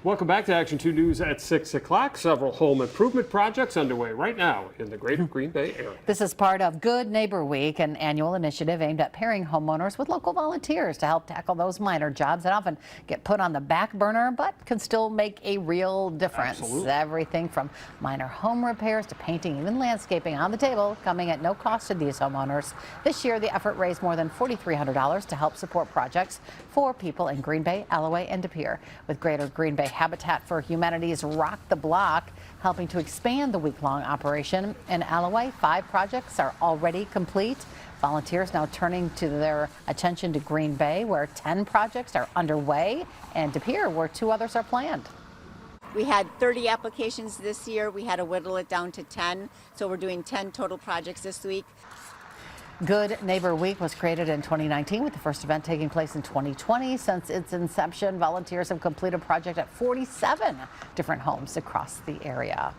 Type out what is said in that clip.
Welcome back to Action 2 News at 6 o'clock. Several home improvement projects underway right now in the greater Green Bay area. This is part of Good Neighbor Week, an annual initiative aimed at pairing homeowners with local volunteers to help tackle those minor jobs that often get put on the back burner but can still make a real difference. Absolutely. Everything from minor home repairs to painting, even landscaping on the table, coming at no cost to these homeowners. This year, the effort raised more than $4,300 to help support projects for people in Green Bay, Alloway, and De Pere. With Greater Green Bay Habitat for Humanity's Rock the Block helping to expand the week-long operation. In Alloway, 5 projects are already complete. Volunteers now turning to their attention to Green Bay, where 10 projects are underway, and De Pere, where 2 others are planned. We had 30 applications this year. We had to whittle it down to 10, so we're doing 10 total projects this week. Good Neighbor Week was created in 2019 with the first event taking place in 2020. Since its inception, volunteers have completed a project at 47 different homes across the area.